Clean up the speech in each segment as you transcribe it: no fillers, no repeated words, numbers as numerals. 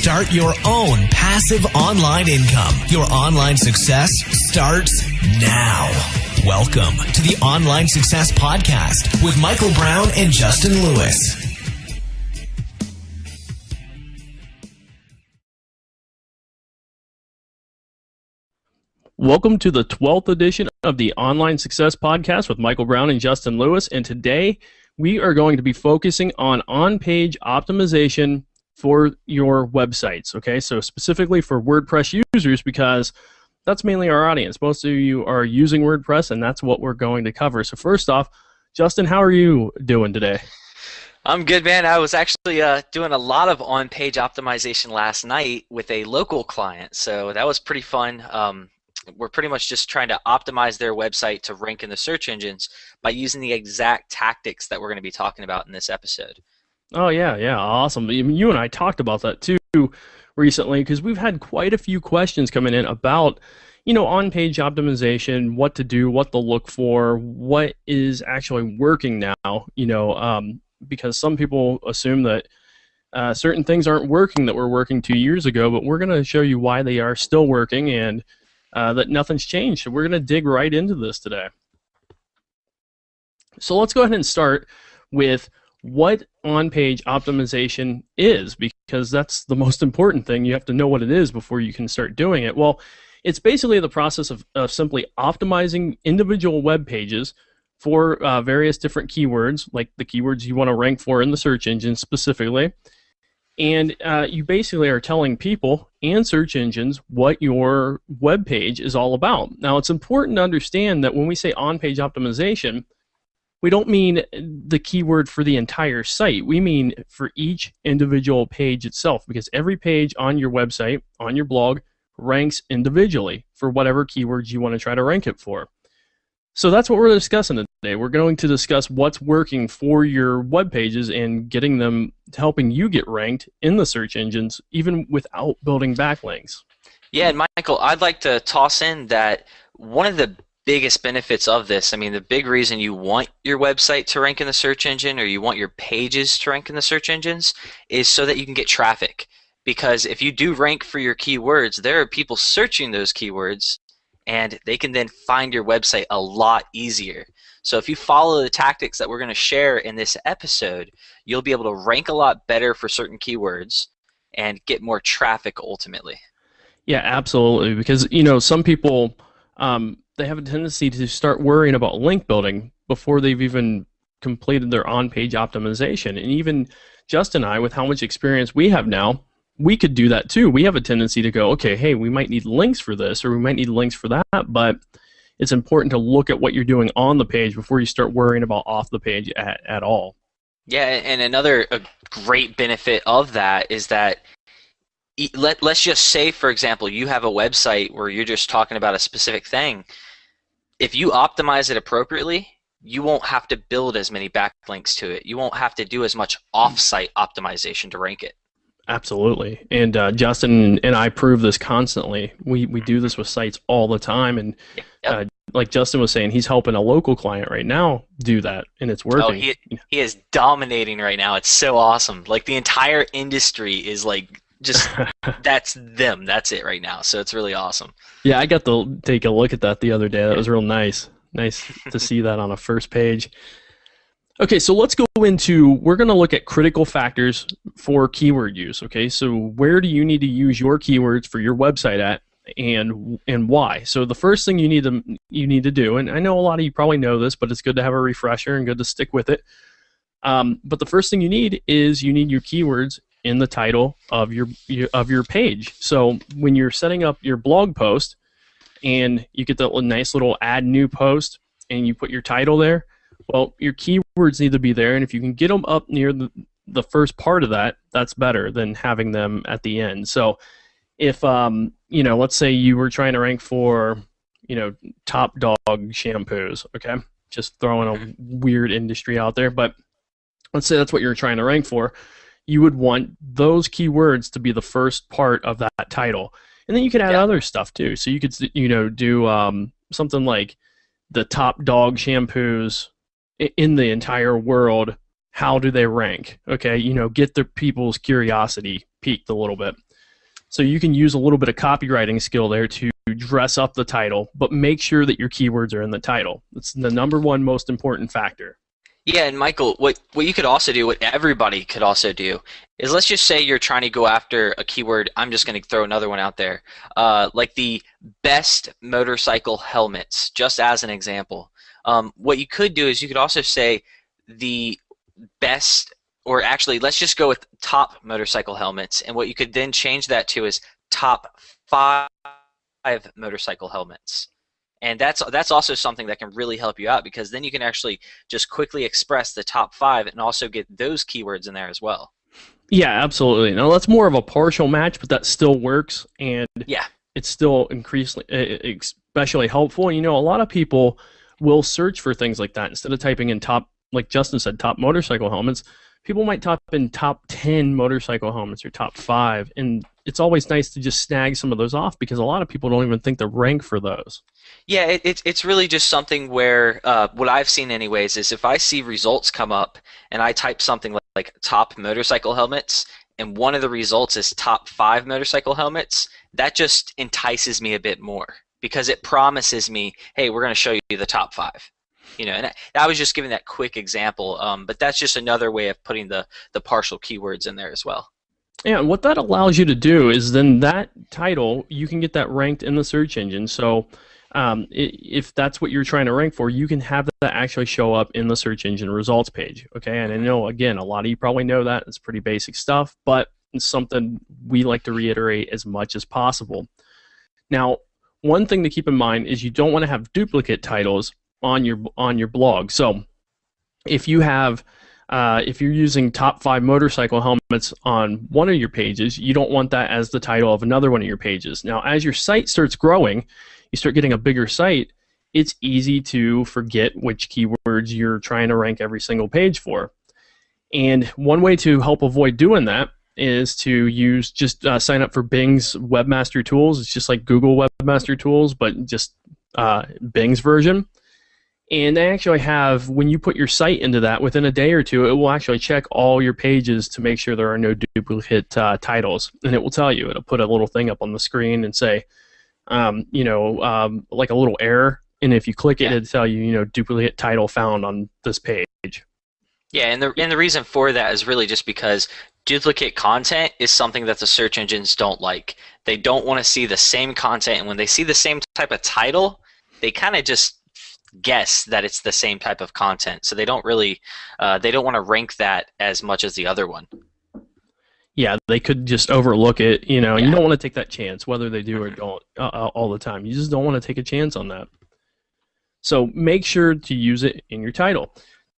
Start your own passive online income. Your online success starts now. Welcome to the Online Success Podcast with Michael Brown and Justin Lewis. Welcome to the 12th edition of the Online Success Podcast with Michael Brown and Justin Lewis, and today we are going to be focusing on on-page optimization for your websites, okay? So specifically for WordPress users, because that's mainly our audience. Most of you are using WordPress, and that's what we're going to cover. So first off, Justin, how are you doing today? I'm good, man. I was actually doing a lot of on-page optimization last night with a local client, so that was pretty fun. We're pretty much just trying to optimize their website to rank in the search engines by using the exact tactics that we're going to be talking about in this episode. Oh, yeah, awesome. You and I talked about that too recently because we've had quite a few questions coming in about, on-page optimization, what to do, what to look for, what is actually working now, because some people assume that certain things aren't working that were working 2 years ago, but we're going to show you why they are still working and that nothing's changed. So we're going to dig right into this today. So let's go ahead and start with what on-page optimization is, because that's the most important thing. You have to know what it is before you can start doing it. Well, it's basically the process of simply optimizing individual web pages for various different keywords, like the keywords you want to rank for in the search engine specifically. And you basically are telling people and search engines what your web page is all about. Now, it's important to understand that when we say on-page optimization, we don't mean the keyword for the entire site. We mean for each individual page itself, because every page on your website, on your blog, ranks individually for whatever keywords you want to try to rank it for. So that's what we're discussing today. We're going to discuss what's working for your web pages and getting them, helping you get ranked in the search engines, even without building backlinks. Yeah, and Michael, I'd like to toss in that one of the biggest benefits of this, the big reason you want your website to rank in the search engine, or you want your pages to rank in the search engines, is so that you can get traffic. Because if you do rank for your keywords, there are people searching those keywords, and they can then find your website a lot easier. So if you follow the tactics that we're going to share in this episode, you'll be able to rank a lot better for certain keywords and get more traffic ultimately. Yeah, absolutely. Because, some people, they have a tendency to start worrying about link building before they've even completed their on-page optimization. And even Justin and I, with how much experience we have now, we could do that too. We have a tendency to go, okay, hey, we might need links for this, or we might need links for that, but it's important to look at what you're doing on the page before you start worrying about off the page at all. Yeah, and another great benefit of that is that let's just say, for example, you have a website where you're just talking about a specific thing. If you optimize it appropriately, you won't have to build as many backlinks to it. You won't have to do as much off-site optimization to rank it. Absolutely. And Justin and I prove this constantly. We do this with sites all the time. And like Justin was saying, he's helping a local client right now do that, and it's working. Oh, he is dominating right now. It's so awesome. Like the entire industry is like just that's them. That's it right now. So it's really awesome. Yeah, I got to take a look at that the other day. That was real nice. Nice to see that on a first page. Okay, so let's go into, we're going to look at critical factors for keyword use, okay? So where do you need to use your keywords for your website at, and why? So the first thing you need to do, and I know a lot of you probably know this, but it's good to have a refresher and good to stick with it. But the first thing you need is you need your keywords in the title of your page. So when you're setting up your blog post and you get that nice little add new post and you put your title there, well, your keywords need to be there, and if you can get them up near the first part of that, that's better than having them at the end. So if, let's say you were trying to rank for, top dog shampoos, okay? Just throwing a weird industry out there, but let's say that's what you're trying to rank for. You would want those keywords to be the first part of that title. And then you could add other stuff too. So you could, do something like the top dog shampoos in the entire world. How do they rank? Okay, get the people's curiosity piqued a little bit. So you can use a little bit of copywriting skill there to dress up the title, but make sure that your keywords are in the title. It's the number one most important factor. Yeah, and Michael, what you could also do, what everybody could also do, is let's just say you're trying to go after a keyword. I'm just going to throw another one out there, like the best motorcycle helmets, just as an example. What you could do is you could also say the best, or actually, let's just go with top motorcycle helmets, and what you could then change that to is top 5 motorcycle helmets. And that's also something that can really help you out, because then you can actually just quickly express the top 5 and also get those keywords in there as well. Yeah, absolutely. Now that's more of a partial match, but that still works, and yeah, it's still increasingly, especially helpful. And, a lot of people will search for things like that instead of typing in top, like Justin said, top motorcycle helmets. People might type in top 10 motorcycle helmets or top 5, and it's always nice to just snag some of those off, because a lot of people don't even think to rank for those. Yeah, it's really just something where what I've seen anyways is if I see results come up and I type something like top motorcycle helmets and one of the results is top 5 motorcycle helmets, that just entices me a bit more, because it promises me, hey, we're going to show you the top 5. And I was just giving that quick example, but that's just another way of putting the partial keywords in there as well. Yeah, and what that allows you to do is then that title, you can get that ranked in the search engine. So if that's what you're trying to rank for, you can have that actually show up in the search engine results page. Okay, and I know, again, a lot of you probably know that. It's pretty basic stuff, but it's something we like to reiterate as much as possible. Now, one thing to keep in mind is you don't want to have duplicate titles on your blog. So if you have if you're using top 5 motorcycle helmets on one of your pages, you don't want that as the title of another one of your pages. Now, as your site starts growing, you start getting a bigger site, it's easy to forget which keywords you're trying to rank every single page for. And one way to help avoid doing that is to use sign up for Bing's Webmaster Tools. It's just like Google Webmaster Tools, but just Bing's version. And they actually have, when you put your site into that, within a day or two, it will actually check all your pages to make sure there are no duplicate titles. And it will tell you. It'll put a little thing up on the screen and say, like a little error. And if you click it, it'll tell you, duplicate title found on this page. Yeah, and the reason for that is really just because duplicate content is something that the search engines don't like. They don't want to see the same content, and when they see the same type of title, they kind of just guess that it's the same type of content, so they don't really they don't want to rank that as much as the other one. Yeah, they could just overlook it, and you don't want to take that chance, whether they do or don't all the time. You just don't want to take a chance on that. So make sure to use it in your title.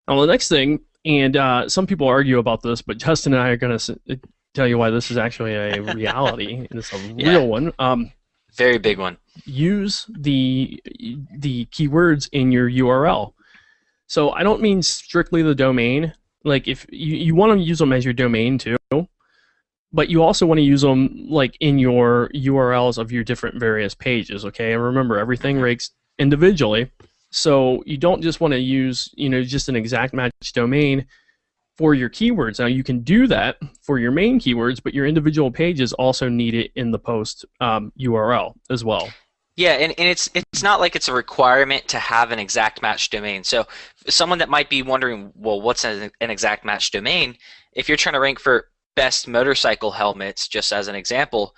Now the next thing, and some people argue about this, but Justin and I are going to tell you why this is actually a reality, and it's a real one. Very big one. Use the keywords in your URL. So I don't mean strictly the domain. Like, if you want to use them as your domain too, but you also want to use them like in your URLs of your different various pages. Okay, and remember, everything ranks individually. So you don't just want to use just an exact match domain for your keywords. Now you can do that for your main keywords, but your individual pages also need it in the post URL as well. Yeah, and it's not like it's a requirement to have an exact match domain. So someone that might be wondering, well, what's an exact match domain? If you're trying to rank for best motorcycle helmets, just as an example,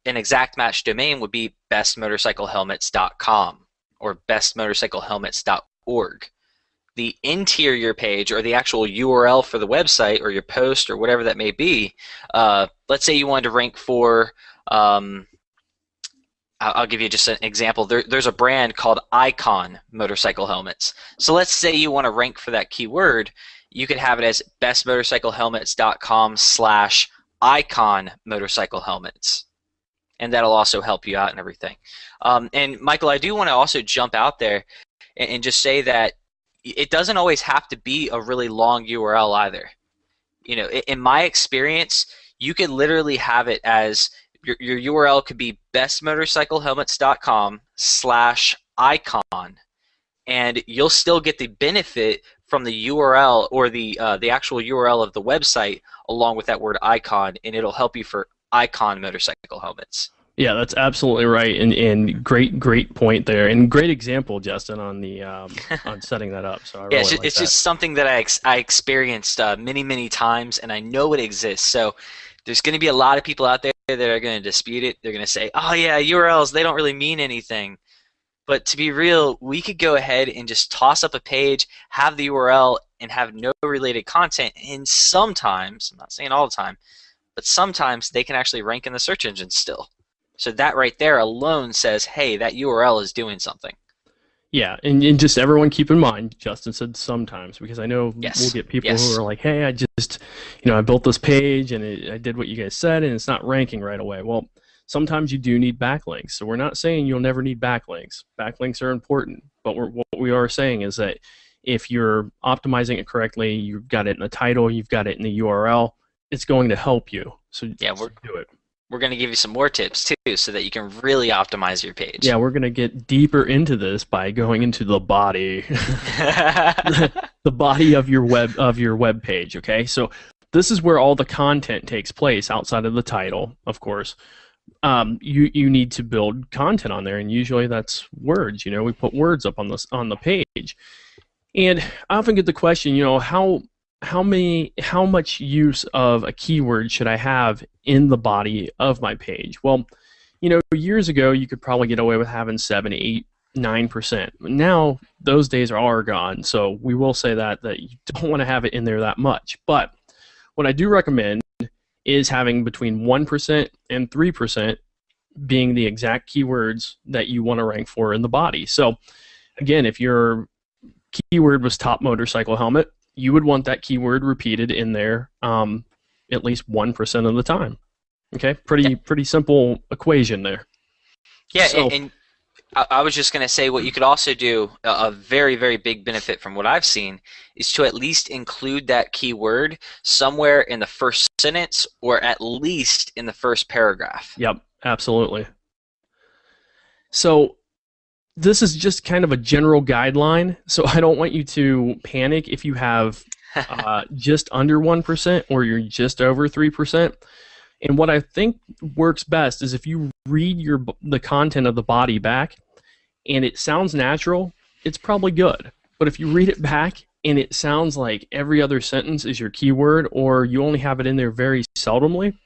an exact match domain would be bestmotorcyclehelmets.com or bestmotorcyclehelmets.org. The interior page, or the actual URL for the website or your post or whatever that may be, let's say you wanted to rank for, I'll give you just an example. There's a brand called Icon motorcycle helmets. So let's say you want to rank for that keyword. You could have it as bestmotorcyclehelmets.com/icon motorcycle helmets. And that'll also help you out and everything. And Michael, I do want to also jump out there and just say that it doesn't always have to be a really long URL either. In my experience, you could literally have it as your URL could be bestmotorcyclehelmets.com/icon, and you'll still get the benefit from the URL or the actual URL of the website along with that word icon, and it'll help you for icon motorcycle helmets. Yeah, that's absolutely right, and great point there, and great example, Justin, on the on setting that up. So I really like it's that. just something that I experienced many times, and I know it exists. So there's going to be a lot of people out there that are going to dispute it. They're going to say, "Oh yeah, URLs, they don't really mean anything." But to be real, we could go ahead and just toss up a page, have the URL, and have no related content. And sometimes, I'm not saying all the time, but sometimes they can actually rank in the search engine still. So that right there alone says, hey, that URL is doing something. Yeah, and just everyone keep in mind, Justin said sometimes, because I know we'll get people who are like, hey, I just, I built this page and I did what you guys said and it's not ranking right away. Well, sometimes you do need backlinks. So we're not saying you'll never need backlinks. Backlinks are important, but what we are saying is that if you're optimizing it correctly, you've got it in the title, you've got it in the URL, it's going to help you. So yeah, do it. We're going to give you some more tips too, so that you can really optimize your page. Yeah, we're going to get deeper into this by going into the body, the body of your web page. Okay, so this is where all the content takes place outside of the title, of course. You need to build content on there, and usually that's words. We put words up on the page, and I often get the question, how much use of a keyword should I have in the body of my page? Well, years ago you could probably get away with having 7, 8, 9%. Now those days are gone. So we will say that you don't want to have it in there that much. But what I do recommend is having between 1% and 3% being the exact keywords that you want to rank for in the body. So again, if your keyword was top motorcycle helmet, you would want that keyword repeated in there at least 1% of the time. Okay, pretty simple equation there. Yeah, so, and I was just going to say what you could also do, a very, very big benefit from what I've seen, is to at least include that keyword somewhere in the first sentence or at least in the first paragraph. Yep, absolutely. So this is just kind of a general guideline, so I don't want you to panic if you have just under 1% or you're just over 3%. And what I think works best is if you read the content of the body back and it sounds natural, it's probably good. But if you read it back and it sounds like every other sentence is your keyword or you only have it in there very seldomly,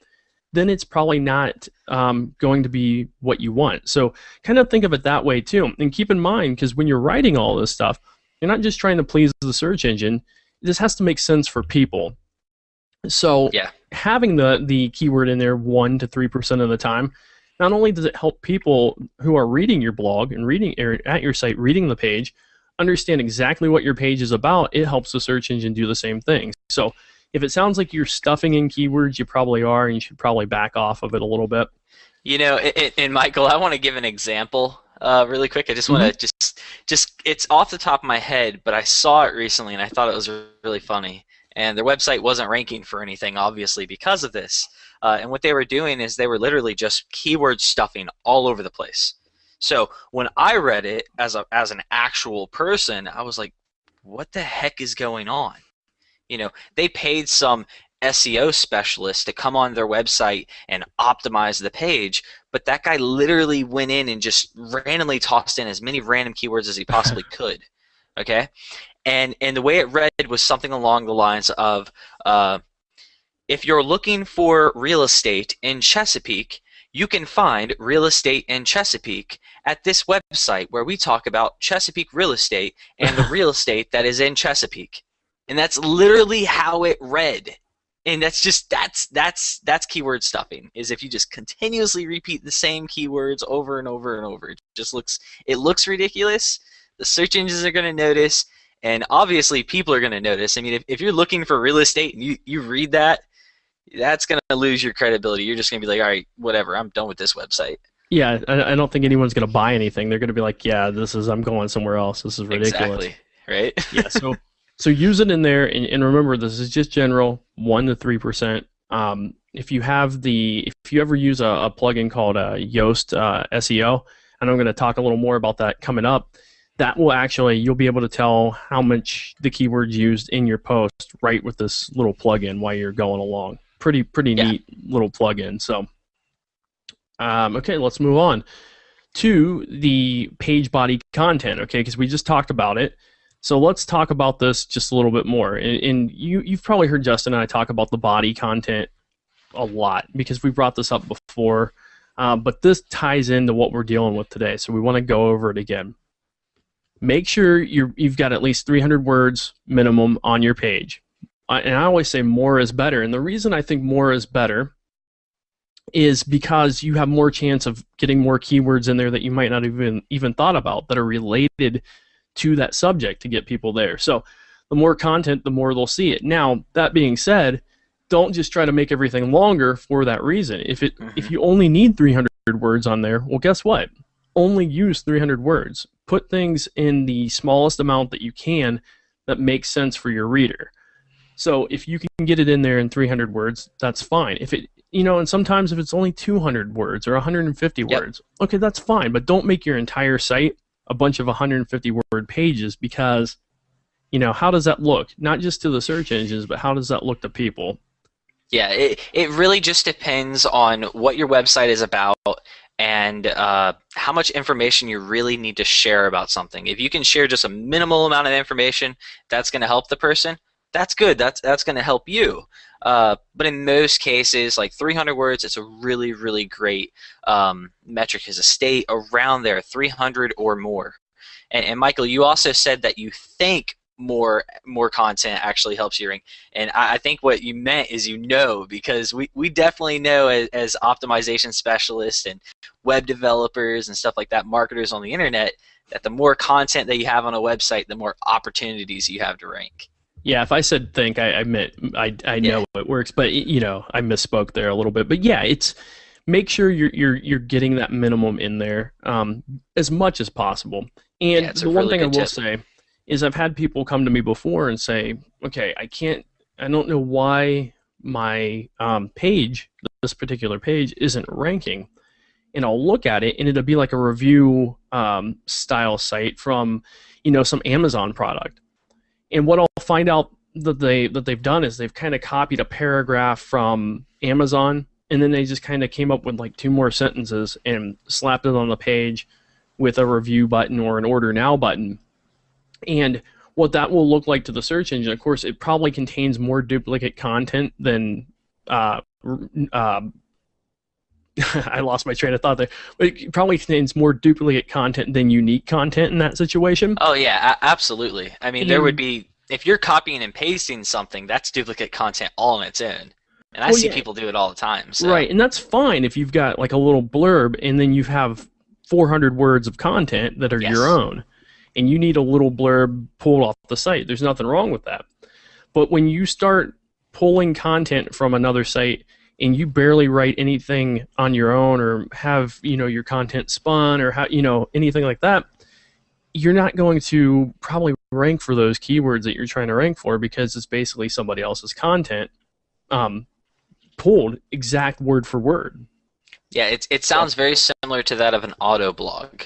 then it's probably not going to be what you want. So kind of think of it that way too. And keep in mind, because when you're writing all this stuff, you're not just trying to please the search engine. This has to make sense for people. So having the keyword in there 1 to 3% of the time, not only does it help people who are reading your blog and at your site, reading the page, understand exactly what your page is about, it helps the search engine do the same thing. So if it sounds like you're stuffing in keywords, you probably are, and you should probably back off of it a little bit. And Michael, I want to give an example really quick. I just want to just it's off the top of my head, but I saw it recently and I thought it was really funny. And their website wasn't ranking for anything, obviously, because of this. And what they were doing is they were literally just keyword stuffing all over the place. So when I read it as an actual person, I was like, what the heck is going on? They paid some SEO specialist to come on their website and optimize the page, but that guy literally went in and just randomly tossed in as many random keywords as he possibly could. Okay? And the way it read was something along the lines of, if you're looking for real estate in Chesapeake, you can find real estate in Chesapeake at this website where we talk about Chesapeake real estate and the real estate that is in Chesapeake. And that's literally how it read. And that's keyword stuffing, is if you just continuously repeat the same keywords over and over and over. It looks ridiculous. The search engines are going to notice, and obviously people are going to notice. I mean, if you're looking for real estate and you read that, that's going to lose your credibility. You're just going to be like, all right, whatever, I'm done with this website. Yeah, I don't think anyone's going to buy anything. They're going to be like, yeah, I'm going somewhere else. This is ridiculous. Exactly, right? Yeah, so use it in there, and remember, this is just general, 1 to 3%. If you ever use a plugin called Yoast SEO, and I'm going to talk a little more about that coming up, that will you'll be able to tell how much the keyword's used in your post right with this little plugin while you're going along. pretty neat little plugin. So, okay, let's move on to the page body content, okay, because we just talked about it. So let's talk about this just a little bit more. And you've probably heard Justin and I talk about the body content a lot because we brought this up before, but this ties into what we're dealing with today, so we want to go over it again. Make sure you've got at least 300 words minimum on your page. And I always say more is better, and the reason I think more is better is because you have more chance of getting more keywords in there that you might not even thought about that are related to that subject to get people there. So the more content, the more they'll see it. Now, that being said, don't just try to make everything longer for that reason. If you only need 300 words on there, well, guess what? Only use 300 words. Put things in the smallest amount that you can that makes sense for your reader. So if you can get it in there in 300 words, that's fine. If it, and sometimes if it's only 200 words or 150 words, okay, that's fine. But don't make your entire site a bunch of 150 word pages, because, how does that look? Not just to the search engines, but how does that look to people? Yeah, it really just depends on what your website is about and how much information you really need to share about something. If you can share just a minimal amount of information, that's going to help the person. That's good. That's going to help you. But in most cases, like 300 words, it's a really, really great metric as a stay around there, 300 or more. And Michael, you also said that you think more content actually helps you rank. And I think what you meant is because we definitely know as optimization specialists and web developers and stuff like that, marketers on the internet, that the more content that you have on a website, the more opportunities you have to rank. Yeah, if I said think, I meant I know it works, but I misspoke there a little bit. But yeah, it's make sure you're getting that minimum in there as much as possible. And the one thing I will say is I've had people come to me before and say, okay, I don't know why my page, this particular page, isn't ranking. And I'll look at it and it'll be like a review style site from some Amazon product. And what I'll find out that they've done is they've kind of copied a paragraph from Amazon, and then they just kind of came up with like 2 more sentences and slapped it on the page with a review button or an order now button. And what that will look like to the search engine, of course, it probably contains more duplicate content than I lost my train of thought there. But it probably contains more duplicate content than unique content in that situation. Oh, yeah, absolutely. I mean, there would be, if you're copying and pasting something, that's duplicate content all on its own. And I see people do it all the time. So. Right, and that's fine if you've got like a little blurb and then you have 400 words of content that are your own. And you need a little blurb pulled off the site. There's nothing wrong with that. But when you start pulling content from another site and you barely write anything on your own or have, your content spun or anything like that, you're not going to probably rank for those keywords that you're trying to rank for, because it's basically somebody else's content pulled exact word for word. Yeah, it sounds very similar to that of an auto blog.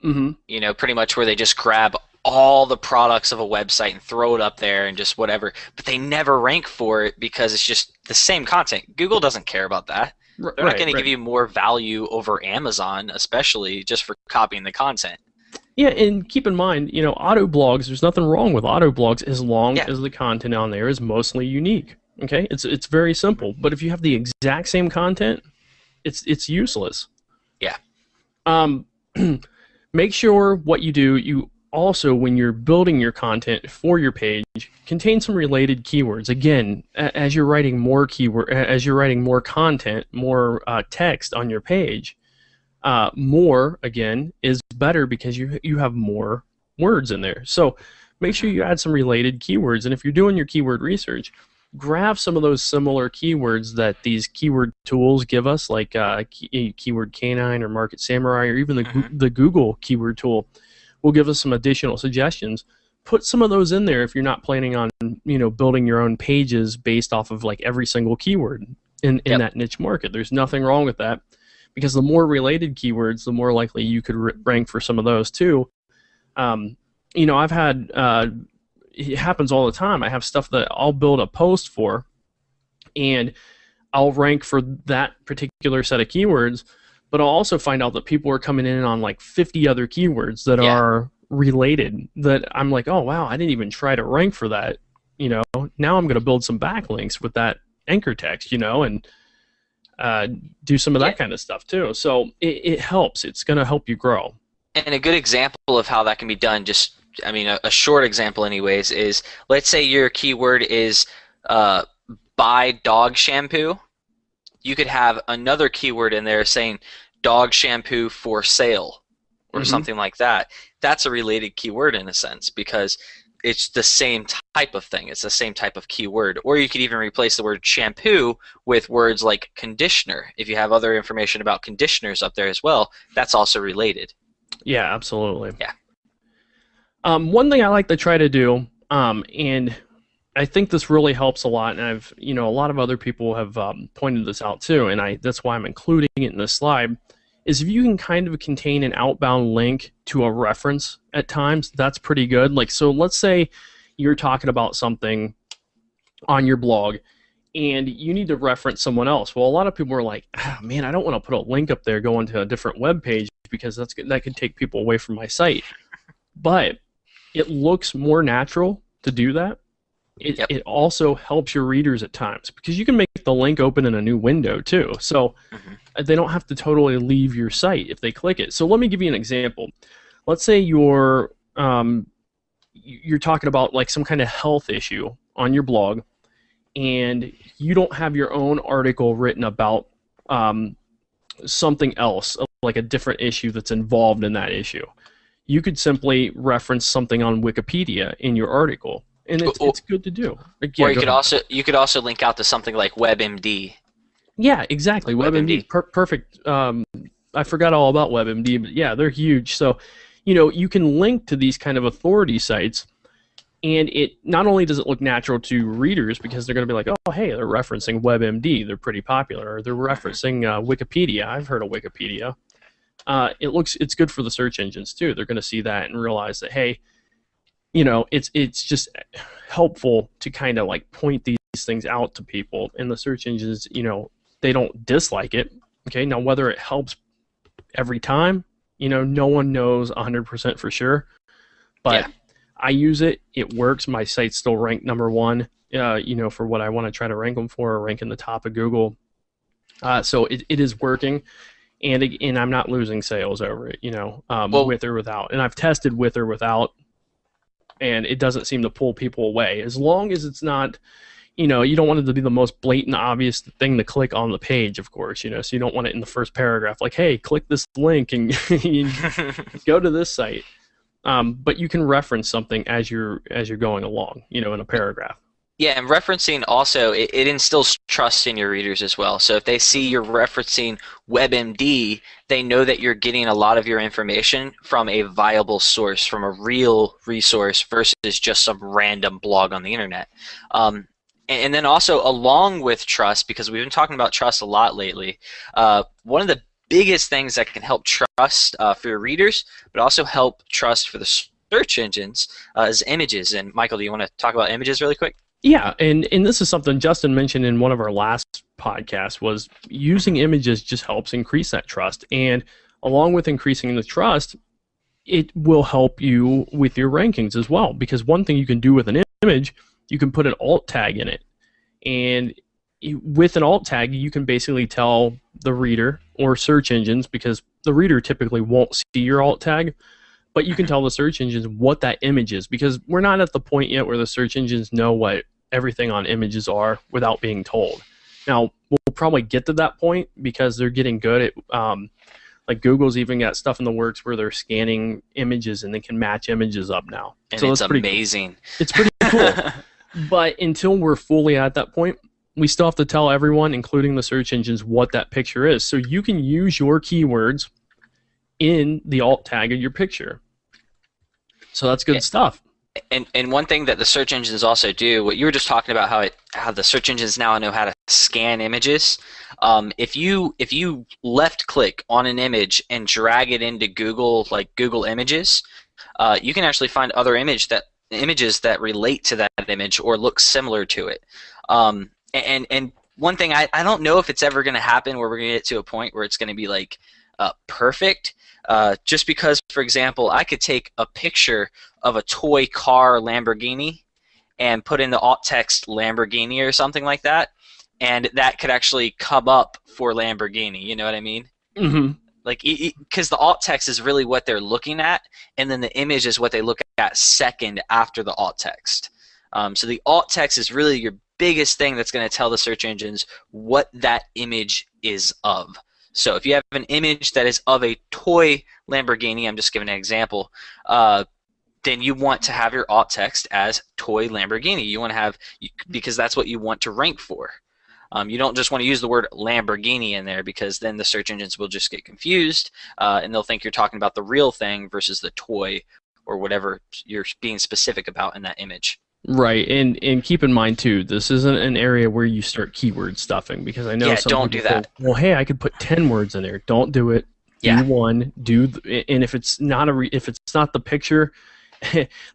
Mm-hmm. Pretty much where they just grab all the products of a website and throw it up there and just whatever, but they never rank for it because it's just the same content. Google doesn't care about that. They're not going to give you more value over Amazon, especially just for copying the content. Yeah, and keep in mind, auto blogs, there's nothing wrong with auto blogs as long as the content on there is mostly unique. Okay? It's very simple. But if you have the exact same content, it's useless. Yeah. Make sure what you do, you also, when you're building your content for your page, contain some related keywords. Again, as you're writing more content, more text on your page, more, again, is better because you have more words in there. So make sure you add some related keywords. And if you're doing your keyword research, grab some of those similar keywords that these keyword tools give us, like Keyword Canine or Market Samurai, or even the Google keyword tool will give us some additional suggestions. Put some of those in there if you're not planning on building your own pages based off of like every single keyword in that niche market. There's nothing wrong with that, because the more related keywords, the more likely you could rank for some of those too. I've had it happens all the time. I have stuff that I'll build a post for, and I'll rank for that particular set of keywords, but I'll also find out that people are coming in on like 50 other keywords that are related, that I'm like, oh wow, I didn't even try to rank for that. Now I'm going to build some backlinks with that anchor text, and do some of that kind of stuff too. So it helps. It's going to help you grow. And a good example of how that can be done, a short example anyways, is let's say your keyword is buy dog shampoo. You could have another keyword in there saying dog shampoo for sale or something like that. That's a related keyword in a sense, because it's the same type of thing. It's the same type of keyword. Or you could even replace the word shampoo with words like conditioner. If you have other information about conditioners up there as well, that's also related. Yeah, absolutely. Yeah. One thing I like to try to do, and I think this really helps a lot, and a lot of other people have pointed this out too, and that's why I'm including it in this slide, is if you can kind of contain an outbound link to a reference at times, that's pretty good. Like, so let's say you're talking about something on your blog and you need to reference someone else. Well, a lot of people are like, oh, man, I don't want to put a link up there going to a different web page because that could take people away from my site. But it looks more natural to do that. It also helps your readers at times because you can make the link open in a new window too. So they don't have to totally leave your site if they click it. So let me give you an example. Let's say you're talking about like some kind of health issue on your blog, and you don't have your own article written about something else, like a different issue that's involved in that issue. You could simply reference something on Wikipedia in your article. And it's good to do. Or you could also link out to something like WebMD. Yeah, exactly. WebMD. Perfect. I forgot all about WebMD, but yeah, they're huge. So, you can link to these kind of authority sites, and it not only does it look natural to readers because they're going to be like, oh, hey, they're referencing WebMD. They're pretty popular. Or they're referencing Wikipedia. I've heard of Wikipedia. It's good for the search engines too. They're going to see that and realize that, hey, it's just helpful to kind of like point these things out to people, and the search engines, they don't dislike it. Okay, now whether it helps every time, no one knows 100% for sure, but I use it. It works. My site's still ranked #1, for what I want to try to rank them for, or rank in the top of Google. So it is working, and I'm not losing sales over it, with or without. And I've tested with or without, and it doesn't seem to pull people away. As long as it's not, you don't want it to be the most blatant, obvious thing to click on the page, of course, so you don't want it in the first paragraph, like, hey, click this link and go to this site. But you can reference something as you're going along, in a paragraph. Yeah, and referencing also, it instills trust in your readers as well. So if they see you're referencing WebMD, they know that you're getting a lot of your information from a viable source, from a real resource versus just some random blog on the internet. And then also along with trust, because we've been talking about trust a lot lately, one of the biggest things that can help trust for your readers, but also help trust for the search engines is images. And Michael, do you want to talk about images really quick? Yeah, and this is something Justin mentioned in one of our last podcasts, was using images just helps increase that trust. And along with increasing the trust, it will help you with your rankings as well. Because one thing you can do with an image, you can put an alt tag in it. And with an alt tag, you can basically tell the reader or search engines, because the reader typically won't see your alt tag, but you can tell the search engines what that image is, because we're not at the point yet where the search engines know what everything on images are without being told. Now, we'll probably get to that point because they're getting good at, like Google's even got stuff in the works where they're scanning images and they can match images up now. And so it's amazing. It's pretty cool. But until we're fully at that point, we still have to tell everyone, including the search engines, what that picture is. So you can use your keywords in the alt tag of your picture. So that's good stuff. And one thing that the search engines also do, what you were just talking about, how the search engines now know how to scan images. If you left click on an image and drag it into Google, like Google Images, you can actually find other images that relate to that image or look similar to it. And one thing I don't know if it's ever going to happen where we're going to get to a point where it's going to be like perfect. Just because, for example, I could take a picture of a toy car Lamborghini and put in the alt text Lamborghini or something like that, and that could actually come up for Lamborghini. You know what I mean? Mm-hmm. Like, because the alt text is really what they're looking at, and then the image is what they look at second after the alt text. So the alt text is really your biggest thing that's going to tell the search engines what that image is of. So if you have an image that is of a toy Lamborghini, I'm just giving an example, then you want to have your alt text as toy Lamborghini. You want to have, because that's what you want to rank for. You don't just want to use the word Lamborghini in there, because then the search engines will just get confused and they'll think you're talking about the real thing versus the toy or whatever you're being specific about in that image. Right, and keep in mind too, this isn't an area where you start keyword stuffing, because I know some don't people do that. Think, well, hey, I could put 10 words in there. Don't do it. Yeah. Do one. And if it's not if it's not the picture,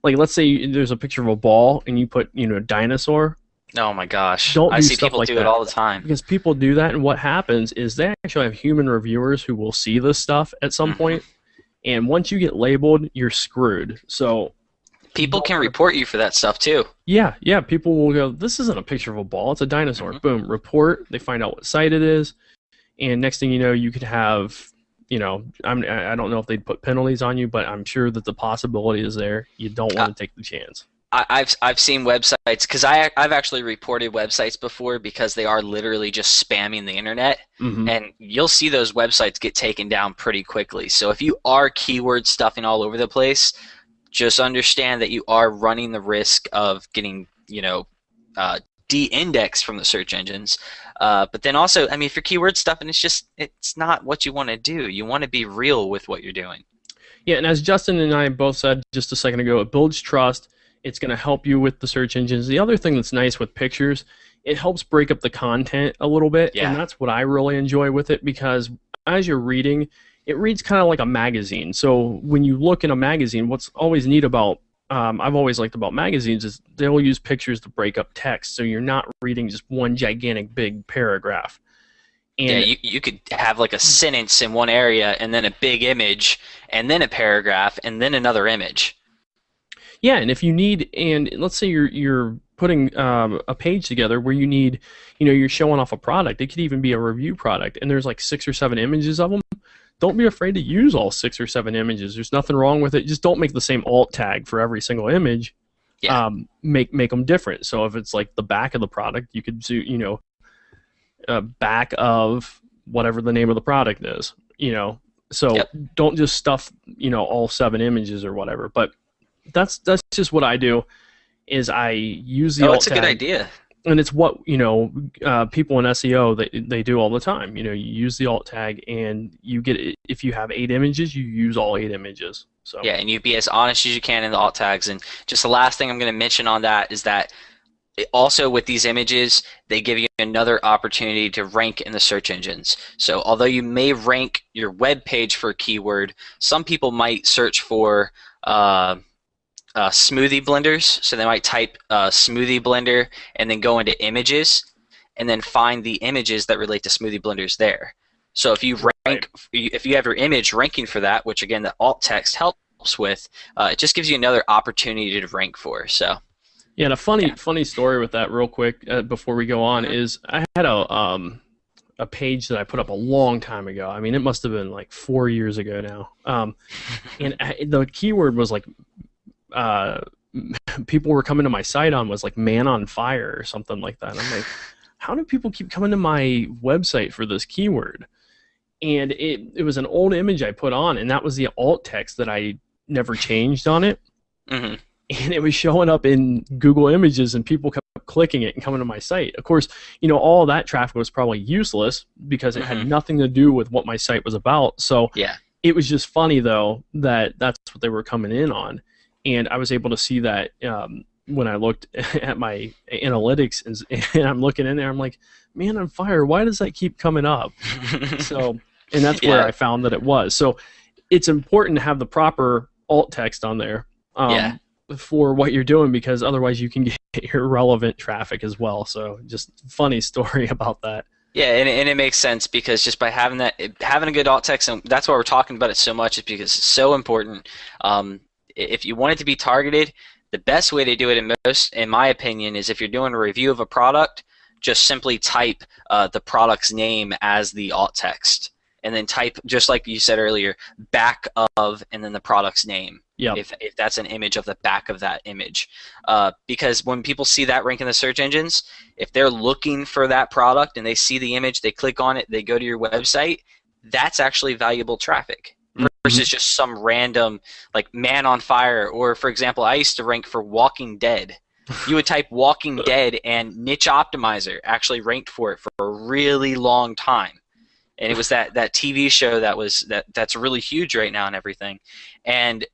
like let's say there's a picture of a ball and you put Oh dinosaur. my gosh, Don't I do see stuff people like do that. it all the time. Because people do that, and what happens is they actually have human reviewers who will see this stuff at some point, and once you get labeled, you're screwed. So people can report you for that stuff too. Yeah, people will go, this isn't a picture of a ball, it's a dinosaur. Boom, report, they find out what site it is, and next thing you know, you could have, I don't know if they'd put penalties on you, but I'm sure that the possibility is there. You don't want to take the chance. I've seen websites, because I've actually reported websites before because they are literally just spamming the internet, and you'll see those websites get taken down pretty quickly. So if you are keyword stuffing all over the place, just understand that you are running the risk of getting, de-indexed from the search engines. But then also, if you're keyword stuffing, it's not what you want to do. You want to be real with what you're doing. Yeah, and as Justin and I both said just a second ago, it builds trust. It's going to help you with the search engines. The other thing that's nice with pictures, it helps break up the content a little bit, and that's what I really enjoy with it, because as you're reading, it reads kind of like a magazine. So when you look in a magazine, what's always neat about, I've always liked about magazines, is they'll use pictures to break up text, so you're not reading just one gigantic big paragraph. And you could have like a sentence in one area, and then a big image, and then a paragraph, and then another image. Yeah, and if you need, and let's say you're putting a page together where you need, you're showing off a product. It could even be a review product, and there's like 6 or 7 images of them. Don't be afraid to use all 6 or 7 images. There's nothing wrong with it. Just don't make the same alt tag for every single image. Yeah. Make them different. So if it's like the back of the product, you could do, back of whatever the name of the product is. So don't just stuff, all 7 images or whatever. But that's just what I do. Is I use the alt it's a tag, good idea. And it's what people in SEO they do all the time. You use the alt tag, and you get, if you have 8 images, you use all 8 images. So yeah, and you be as honest as you can in the alt tags. And just the last thing I'm going to mention on that is that also with these images, they give you another opportunity to rank in the search engines. So although you may rank your web page for a keyword, some people might search for smoothie blenders. So they might type smoothie blender and then go into images and then find the images that relate to smoothie blenders there. So if you rank, if you have your image ranking for that, which again the alt text helps with, it just gives you another opportunity to rank for. So yeah, and a funny story with that real quick before we go on is I had a page that I put up a long time ago. I mean, it must have been like 4 years ago now. And the keyword was like, people were coming to my site on was like man on fire or something like that. I'm like, how do people keep coming to my website for this keyword? And it was an old image I put on, and that was the alt text that I never changed on it. Mm-hmm. And it was showing up in Google Images, and people kept clicking it and coming to my site. Of course, all that traffic was probably useless because it had nothing to do with what my site was about. So it was just funny, though, that that's what they were coming in on. And I was able to see that when I looked at my analytics, and I'm looking in there, I'm like, man on fire, why does that keep coming up? So, and that's where I found that it was. So it's important to have the proper alt text on there. for what you're doing, because otherwise you can get irrelevant traffic as well. So just funny story about that. Yeah, and it makes sense, because just by having a good alt text, and that's why we're talking about it so much, is because it's so important. If you want it to be targeted, the best way to do it, in my opinion, is if you're doing a review of a product, just simply type the product's name as the alt text, and then type, just like you said earlier, back of, and then the product's name. Yep. If that's an image of the back of that image. Because when people see that rank in the search engines, if they're looking for that product and they see the image, they click on it, they go to your website, that's actually valuable traffic. Versus just some random, like, Man on Fire, or, for example, I used to rank for Walking Dead. You would type Walking Dead, and Niche Optimizer actually ranked for it for a really long time. And it was that TV show that's really huge right now and everything. And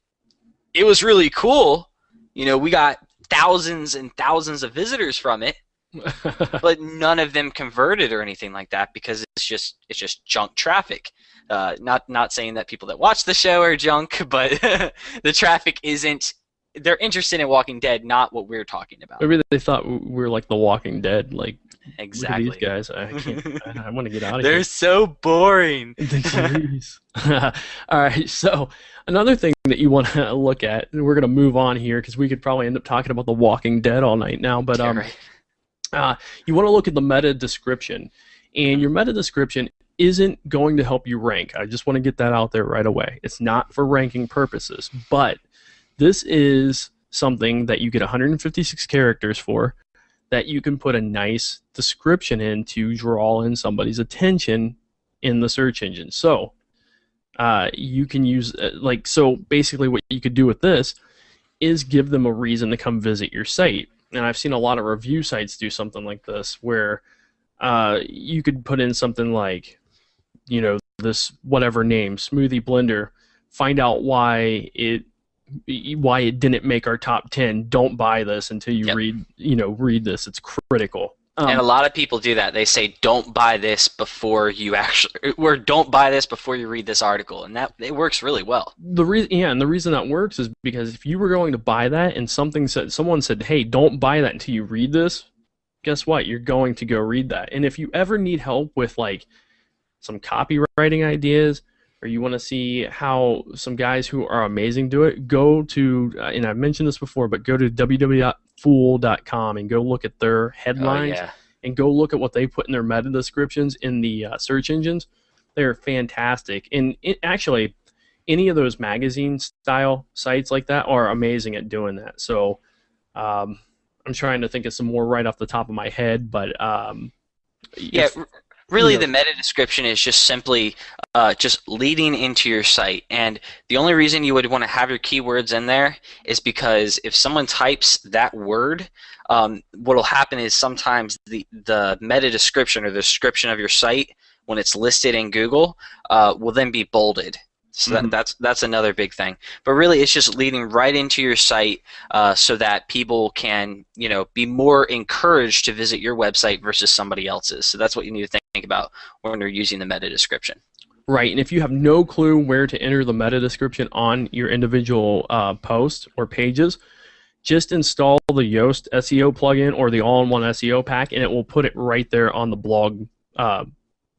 it was really cool. You know, we got thousands and thousands of visitors from it, but none of them converted or anything like that, because it's just junk traffic. Not saying that people that watch the show are junk, but the traffic isn't. They're interested in Walking Dead, not what we're talking about. Maybe they thought we were like The Walking Dead. Like, exactly. Look at these guys. I want to get out of here. They're so boring. All right. So another thing that you want to look at, and we're going to move on here because we could probably end up talking about The Walking Dead all night now. But you want to look at the meta description, and your meta description isn't going to help you rank. I just want to get that out there right away. It's not for ranking purposes, but this is something that you get 156 characters for, that you can put a nice description in to draw in somebody's attention in the search engine. So you can use, so basically what you could do with this is give them a reason to come visit your site. And I've seen a lot of review sites do something like this, where you could put in something like, you know, this whatever name, Smoothie Blender, find out why it didn't make our top 10. Don't buy this until you read this. It's critical. And a lot of people do that. They say, don't buy this before you don't buy this before you read this article. And that it works really well. The reason that works is because if you were going to buy that and someone said, hey, don't buy that until you read this, guess what? You're going to go read that. And if you ever need help with like some copywriting ideas, or you want to see how some guys who are amazing do it, go to, and I've mentioned this before, but go to www.fool.com and go look at their headlines and go look at what they put in their meta descriptions in the search engines. They're fantastic. And actually, any of those magazine style sites like that are amazing at doing that. So I'm trying to think of some more right off the top of my head, but really, the meta description is just simply just leading into your site. And the only reason you would want to have your keywords in there is because if someone types that word, what will happen is sometimes the meta description, or the description of your site, when it's listed in Google, will then be bolded. So that's another big thing. But really, it's just leading right into your site so that people can, be more encouraged to visit your website versus somebody else's. So that's what you need to think about when you're using the meta description. Right, and if you have no clue where to enter the meta description on your individual posts or pages, just install the Yoast SEO plugin or the all-in-one SEO pack, and it will put it right there on the blog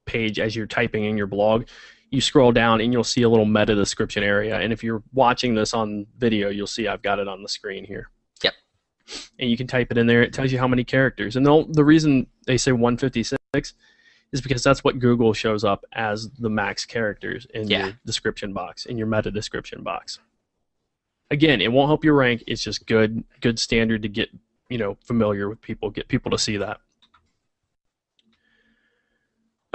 page as you're typing in your blog. You scroll down and you'll see a little meta description area. And if you're watching this on video, you'll see I've got it on the screen here. Yep. And you can type it in there. It tells you how many characters. And the reason they say 156 is because that's what Google shows up as the max characters in your description box, in your meta description box. Again, it won't help you rank. It's just good standard to get familiar with people, get people to see that.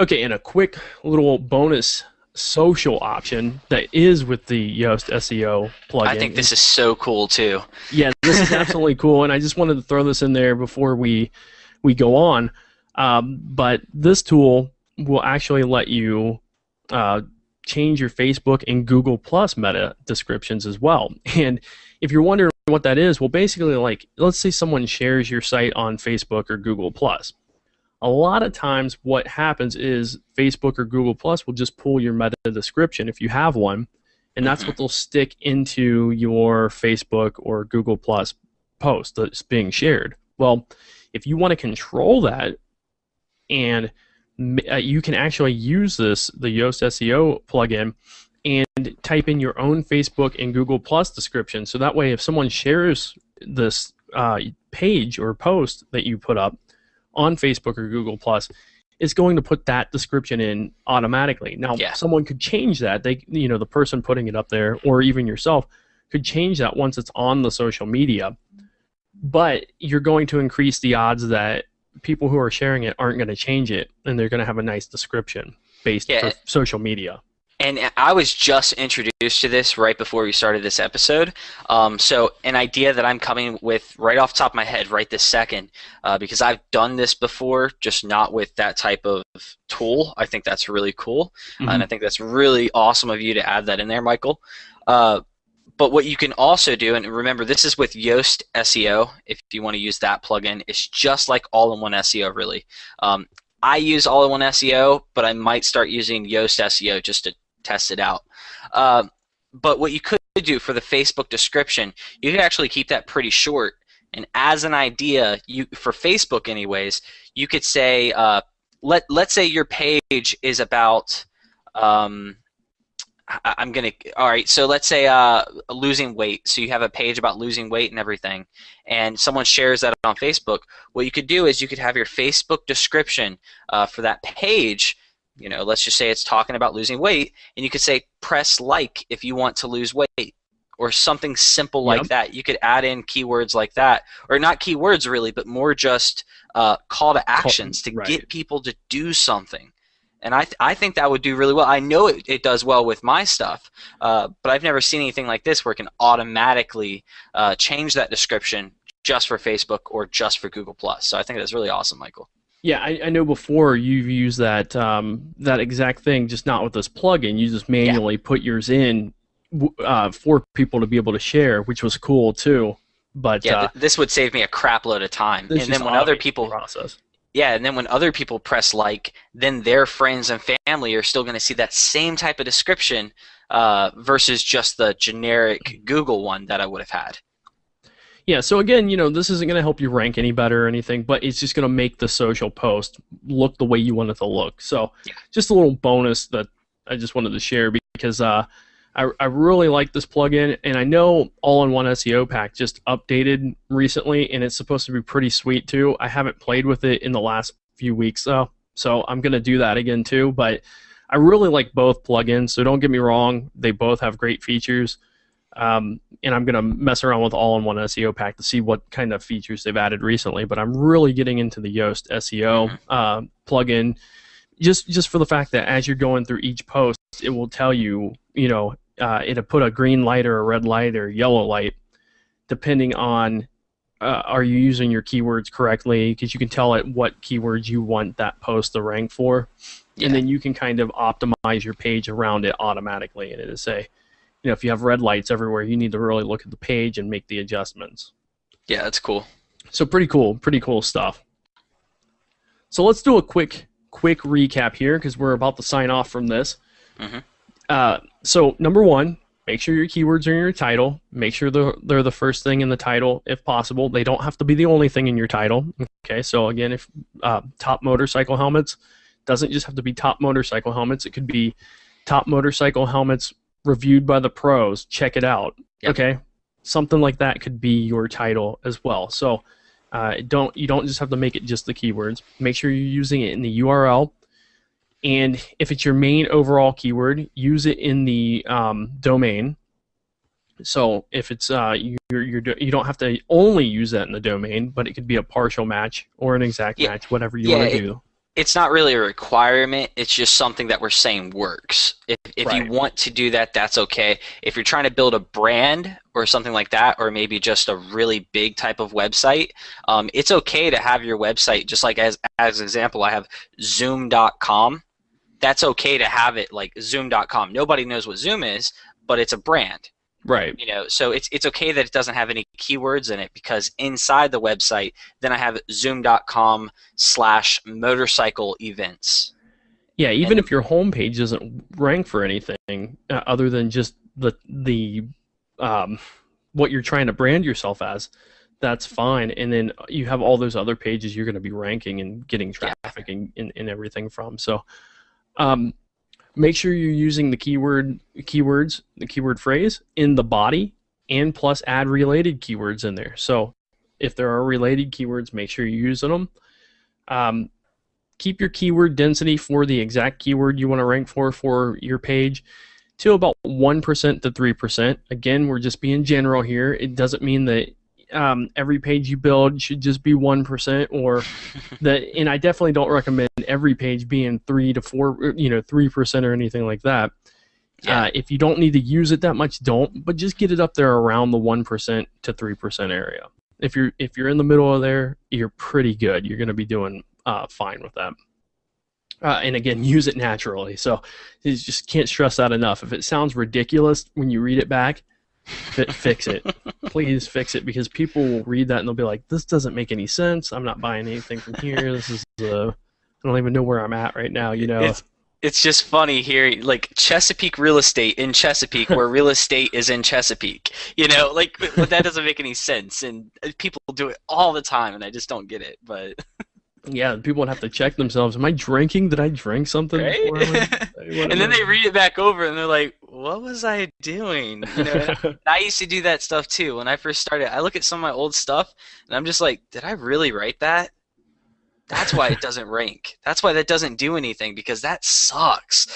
Okay, and a quick little bonus social option that is with the Yoast SEO plugin. I think this is so cool too. Yeah, this is absolutely cool, and I just wanted to throw this in there before we go on. But this tool will actually let you change your Facebook and Google Plus meta descriptions as well. And if you're wondering what that is, well, basically, like, let's say someone shares your site on Facebook or Google Plus. A lot of times what happens is Facebook or Google Plus will just pull your meta description if you have one, and that's what they'll stick into your Facebook or Google Plus post that's being shared. Well, if you want to control that, and you can actually use the Yoast SEO plugin and type in your own Facebook and Google Plus description. So that way, if someone shares this page or post that you put up on Facebook or Google Plus, it's going to put that description in automatically. Now, someone could change that. The person putting it up there, or even yourself, could change that once it's on the social media. But you're going to increase the odds that people who are sharing it aren't going to change it, and they're going to have a nice description based for social media. And I was just introduced to this right before we started this episode. So an idea that I'm coming with right off the top of my head right this second, because I've done this before, just not with that type of tool. I think that's really cool. And I think that's really awesome of you to add that in there, Michael. But what you can also do, and remember, this is with Yoast SEO, if you want to use that plugin. It's just like all-in-one SEO, really. I use all-in-one SEO, but I might start using Yoast SEO just to test it out. But what you could do for the Facebook description, you could actually keep that pretty short. And as an idea, for Facebook anyways, you could say, let's say your page is about, alright, so let's say losing weight. So you have a page about losing weight and everything, and someone shares that on Facebook. What you could do is you could have your Facebook description for that page, let's just say it's talking about losing weight, and you could say press like if you want to lose weight, or something simple like that. You could add in keywords like that, or not keywords really, but more just call to actions to get people to do something. And I think that would do really well. I know it does well with my stuff, but I've never seen anything like this where it can automatically change that description just for Facebook or just for Google+. So I think that's really awesome, Michael. Yeah, I know before you've used that that exact thing, just not with this plugin. You just manually put yours in for people to be able to share, which was cool too. But this would save me a crap load of time. And then when other people process. Yeah, and then when other people press like, then their friends and family are still going to see that same type of description versus just the generic Google one that I would have had. Yeah, so again, this isn't going to help you rank any better or anything, but it's just going to make the social post look the way you want it to look. So just a little bonus that I just wanted to share, because I really like this plugin, and I know All-in-One SEO Pack just updated recently, and it's supposed to be pretty sweet too. I haven't played with it in the last few weeks though, so I'm going to do that again too. But I really like both plugins, so don't get me wrong, they both have great features. And I'm going to mess around with All-in-One SEO Pack to see what kind of features they've added recently, but I'm really getting into the Yoast SEO plugin just for the fact that as you're going through each post, it will tell you, it'll put a green light or a red light or yellow light depending on are you using your keywords correctly, because you can tell it what keywords you want that post to rank for, and then you can kind of optimize your page around it automatically, and it'll say, if you have red lights everywhere, you need to really look at the page and make the adjustments. Yeah, that's cool. So pretty cool stuff. So let's do a quick recap here, because we're about to sign off from this. So number one, make sure your keywords are in your title. Make sure they're the first thing in the title if possible. They don't have to be the only thing in your title. Okay, so again, if top motorcycle helmets, doesn't just have to be top motorcycle helmets. It could be top motorcycle helmets reviewed by the pros, check it out. Okay, something like that could be your title as well. So you don't just have to make it just the keywords. Make sure you're using it in the URL, and if it's your main overall keyword, use it in the domain. So if it's you don't have to only use that in the domain, but it could be a partial match or an exact match, whatever you want to do. It's not really a requirement. It's just something that we're saying works. If you want to do that, that's okay. If you're trying to build a brand or something like that, or maybe just a really big type of website, it's okay to have your website, just like as an example, I have Zoom.com. That's okay to have it like Zoom.com. Nobody knows what Zoom is, but it's a brand. Right. So it's okay that it doesn't have any keywords in it, because inside the website, then I have zoom.com/motorcycle events. Yeah, even if your homepage doesn't rank for anything other than just the what you're trying to brand yourself as, that's fine. And then you have all those other pages you're going to be ranking and getting traffic and everything from. So make sure you're using the keywords, the keyword phrase in the body, and plus add related keywords in there. So if there are related keywords, make sure you're using them. Keep your keyword density for the exact keyword you want to rank for your page to about 1% to 3%. Again, we're just being general here. It doesn't mean that every page you build should just be 1%, or that. And I definitely don't recommend every page being 3 to 4, 3% or anything like that. Yeah. If you don't need to use it that much, don't. But just get it up there around the 1% to 3% area. If you're in the middle of there, you're pretty good. You're going to be doing fine with that. And again, use it naturally. So you just can't stress that enough. If it sounds ridiculous when you read it back, fix it. Please fix it, because people will read that and they'll be like, this doesn't make any sense. I'm not buying anything from here. This is I don't even know where I'm at right now. It's just funny here, like Chesapeake real estate in Chesapeake, where real estate is in Chesapeake. But that doesn't make any sense, and people do it all the time, and I just don't get it. But yeah, people would have to check themselves. Am I drinking? Did I drink something? Right? And then they read it back over, and they're like, what was I doing? I used to do that stuff too. When I first started, I look at some of my old stuff, and I'm just like, did I really write that? That's why it doesn't rank. That's why that doesn't do anything, because that sucks.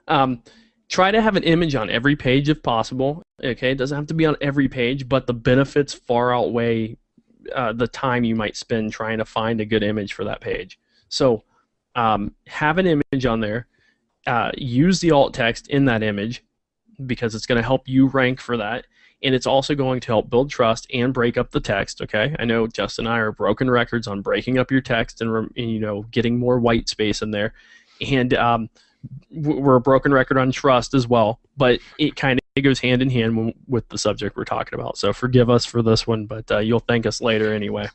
Try to have an image on every page if possible. Okay, it doesn't have to be on every page, but the benefits far outweigh the time you might spend trying to find a good image for that page. So have an image on there. Use the alt text in that image, because it's going to help you rank for that. And it's also going to help build trust and break up the text, okay? I know Justin and I are broken records on breaking up your text and getting more white space in there. And we're a broken record on trust as well, but it kind of goes hand in hand with the subject we're talking about. So forgive us for this one, but you'll thank us later anyway.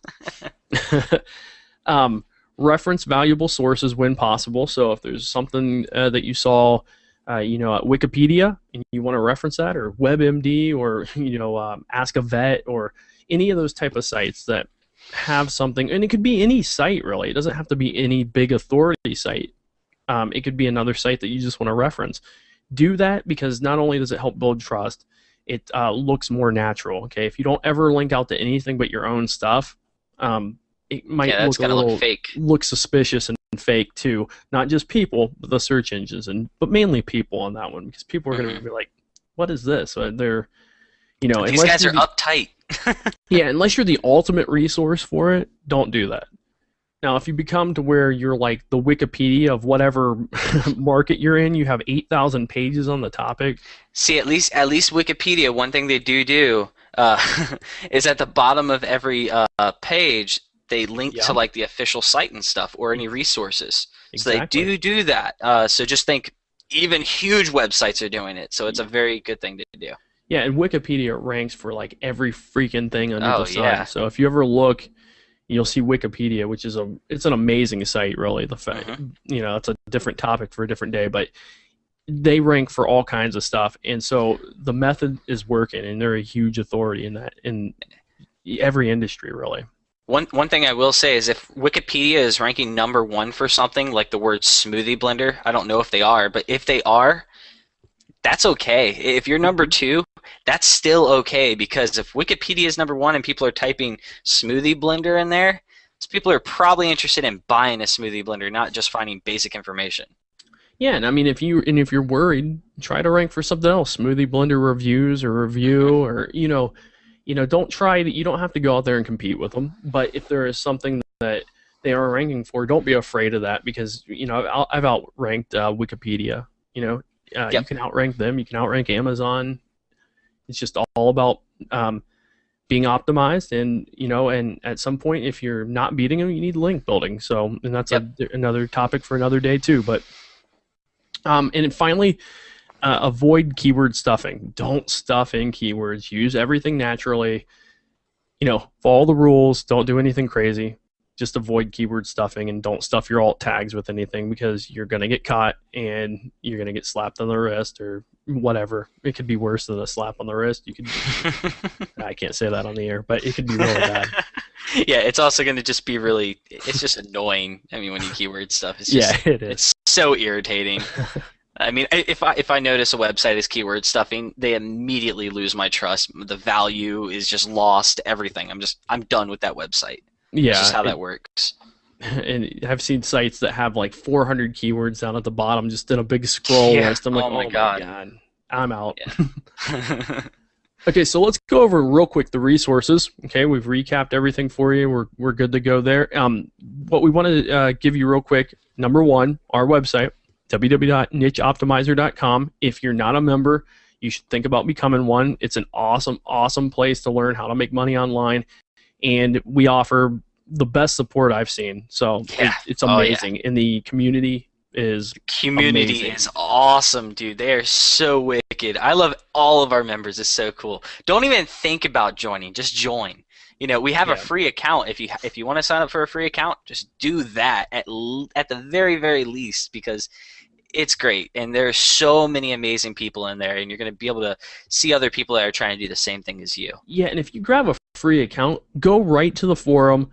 Reference valuable sources when possible. So if there's something that you saw at Wikipedia, and you want to reference that, or WebMD, or Ask a Vet, or any of those type of sites that have something, and it could be any site really. It doesn't have to be any big authority site. It could be another site that you just want to reference. Do that, because not only does it help build trust, it looks more natural. Okay, if you don't ever link out to anything but your own stuff, it might look fake, look suspicious and fake too. Not just people, but the search engines, but mainly people on that one, because people are going to be like, "What is this?" They're, these guys are uptight. Yeah, unless you're the ultimate resource for it, don't do that. Now, if you become to where you're like the Wikipedia of whatever market you're in, you have 8,000 pages on the topic. See, at least Wikipedia, one thing they do is at the bottom of every page, they link to like the official site and stuff, or any resources. Exactly. So they do that. So just think, even huge websites are doing it. So it's a very good thing to do. Yeah, and Wikipedia ranks for like every freaking thing under the sun. Yeah. So if you ever look, you'll see Wikipedia, which is it's an amazing site, really. The fact, it's a different topic for a different day, but they rank for all kinds of stuff, and so the method is working, and they're a huge authority in every industry, really. One thing I will say is, if Wikipedia is ranking #1 for something like the word smoothie blender, I don't know if they are, but if they are, that's okay. If you're #2, that's still okay, because if Wikipedia is #1 and people are typing smoothie blender in there, those people are probably interested in buying a smoothie blender, not just finding basic information. Yeah, and I mean, if you're worried, try to rank for something else, smoothie blender reviews or review, or don't try that. You don't have to go out there and compete with them. But if there is something that they are ranking for, don't be afraid of that, because I've outranked Wikipedia. You can outrank them. You can outrank Amazon. It's just all about being optimized, and at some point, if you're not beating them, you need link building. So, and that's another topic for another day too. But and finally, avoid keyword stuffing. Don't stuff in keywords. Use everything naturally. Follow the rules. Don't do anything crazy. Just avoid keyword stuffing, and don't stuff your alt tags with anything, because you're going to get caught and you're going to get slapped on the wrist, or whatever. It could be worse than a slap on the wrist. You could I can't say that on the air, but it could be really bad. Yeah, it's also going to just be really, it's just annoying. I mean, when you keyword stuff, it's just, it is. it's so irritating. I mean, if I notice a website is keyword stuffing, they immediately lose my trust. The value is just lost, everything. I'm done with that website. Yeah. That's just how that works. And I've seen sites that have like 400 keywords down at the bottom, just in a big scroll list. I'm like, oh my God, I'm out. Yeah. Okay, so let's go over real quick the resources. Okay, we've recapped everything for you. We're good to go there. What we want to give you real quick, number one, our website, www.nicheoptimizer.com. If you're not a member, you should think about becoming one. It's an awesome, awesome place to learn how to make money online, and we offer the best support I've seen. So it's amazing, and the community is amazing. Is awesome, dude. They are so wicked. I love all of our members. It's so cool. Don't even think about joining. Just join. You know, we have a free account. If you want to sign up for a free account, just do that at the very, very least, because it's great. And there are so many amazing people in there, and you're going to be able to see other people that are trying to do the same thing as you. Yeah, and if you grab a free account, go right to the forum.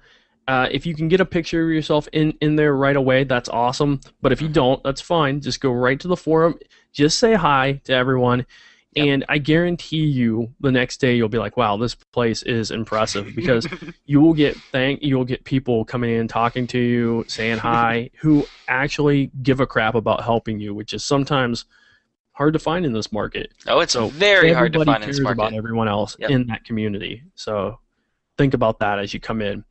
If you can get a picture of yourself in there right away, that's awesome. But if you don't, that's fine. Just go right to the forum. Just say hi to everyone. Yep. And I guarantee you the next day you'll be like, wow, this place is impressive, because you'll get people coming in, talking to you, saying hi, who actually give a crap about helping you, which is sometimes hard to find in this market. Oh, it's very hard to find in this market. Everybody cares about everyone else in that community. So think about that as you come in.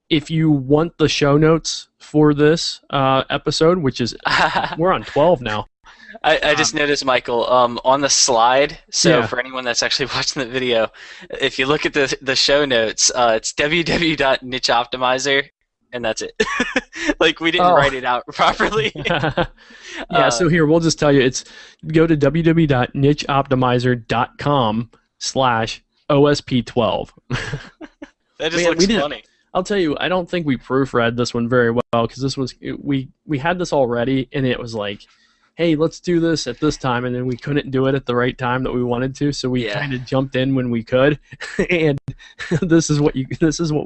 If you want the show notes for this episode, which is we're on 12 now. I just noticed, Michael, on the slide, so for anyone that's actually watching the video, if you look at the show notes, it's www.nicheoptimizer, and that's it. Like, we didn't write it out properly. So here, we'll just tell you, it's go to www.nicheoptimizer.com/OSP12. That just looks funny. I'll tell you, I don't think we proofread this one very well, because this was we had this already, and it was like, hey, let's do this at this time, and then we couldn't do it at the right time that we wanted to, so we kind of jumped in when we could, and this is what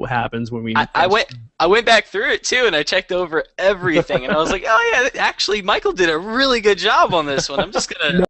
happens when we. I went back through it too, and I checked over everything, and I was like, oh yeah, actually, Michael did a really good job on this one. I'm just gonna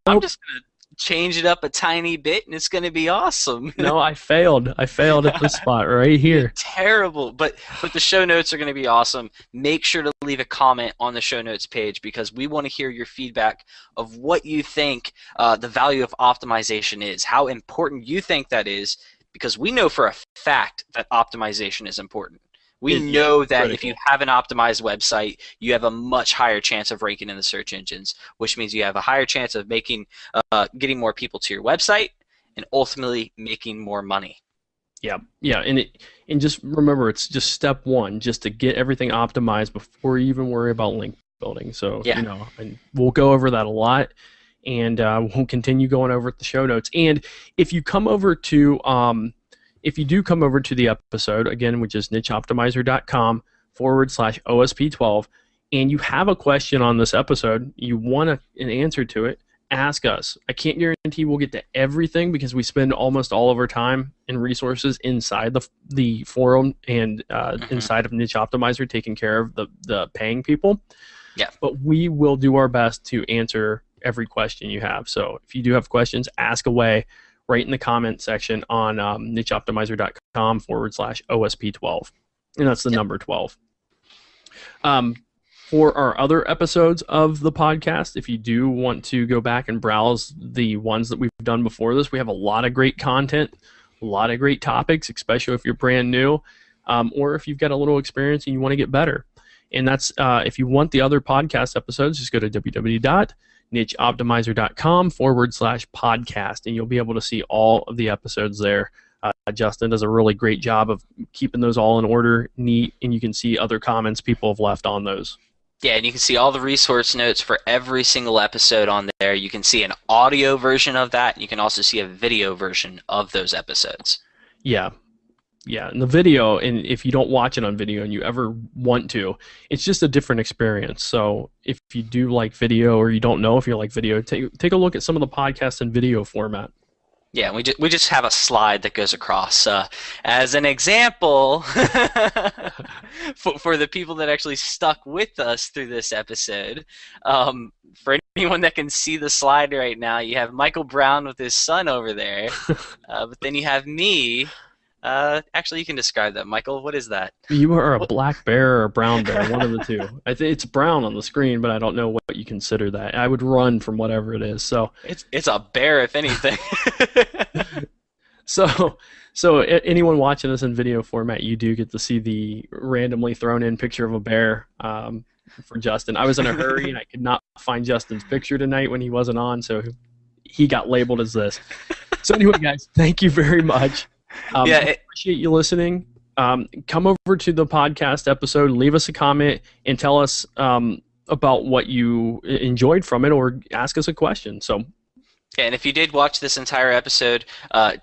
change it up a tiny bit, and it's going to be awesome. No, I failed at this spot right here. Terrible, but the show notes are going to be awesome. Make sure to leave a comment on the show notes page, because we want to hear your feedback of what you think the value of optimization is, how important you think that is, because we know for a fact that optimization is important. We know that if you have an optimized website, you have a much higher chance of ranking in the search engines, which means you have a higher chance of getting more people to your website, and ultimately making more money. Yeah, and just remember, it's just step one, just to get everything optimized before you even worry about link building. So and we'll go over that a lot, and we'll continue going over at the show notes. And if you come over to If you do come over to the episode, again, which is nicheoptimizer.com/OSP12, and you have a question on this episode, you want an answer to it, ask us. I can't guarantee we'll get to everything, because we spend almost all of our time and resources inside the forum and inside of Niche Optimizer, taking care of the paying people. Yeah. But we will do our best to answer every question you have. So if you do have questions, ask away. Right in the comment section on nicheoptimizer.com/OSP12. And that's the number 12. For our other episodes of the podcast, if you do want to go back and browse the ones that we've done before this, we have a lot of great content, a lot of great topics, especially if you're brand new, or if you've got a little experience and you want to get better. And that's if you want the other podcast episodes, just go to www.nicheoptimizer.com/podcast, and you'll be able to see all of the episodes there. Justin does a really great job of keeping those all in order, neat, and you can see other comments people have left on those. Yeah, and you can see all the resource notes for every single episode on there. You can see an audio version of that. You can also see a video version of those episodes. Yeah. Yeah, and the video, and if you don't watch it on video and you ever want to, it's just a different experience. So if you do like video, or you don't know if you like video, take a look at some of the podcasts in video format. Yeah, we just have a slide that goes across. As an example, for the people that actually stuck with us through this episode, for anyone that can see the slide right now, you have Michael Brown with his son over there, but then you have me. Actually, you can describe that, Michael. What is that? You are a black bear or a brown bear, one of the two. I think it's brown on the screen, but I don't know what you consider that. I would run from whatever it is. So it's a bear, if anything. So anyone watching this in video format, you do get to see the randomly thrown in picture of a bear for Justin. I was in a hurry and I could not find Justin's picture tonight when he wasn't on, so he got labeled as this. So anyway, guys, thank you very much. I appreciate you listening. Come over to the podcast episode, leave us a comment, and tell us about what you enjoyed from it, or ask us a question. So, okay, and if you did watch this entire episode,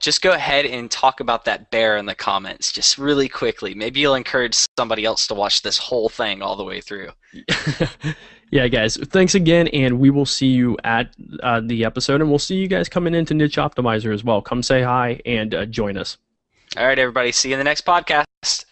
just go ahead and talk about that bear in the comments, just really quickly. Maybe you'll encourage somebody else to watch this whole thing all the way through. Yeah, guys, thanks again, and we will see you at the episode, and we'll see you guys coming into Niche Optimizer as well. Come say hi and join us. All right, everybody. See you in the next podcast.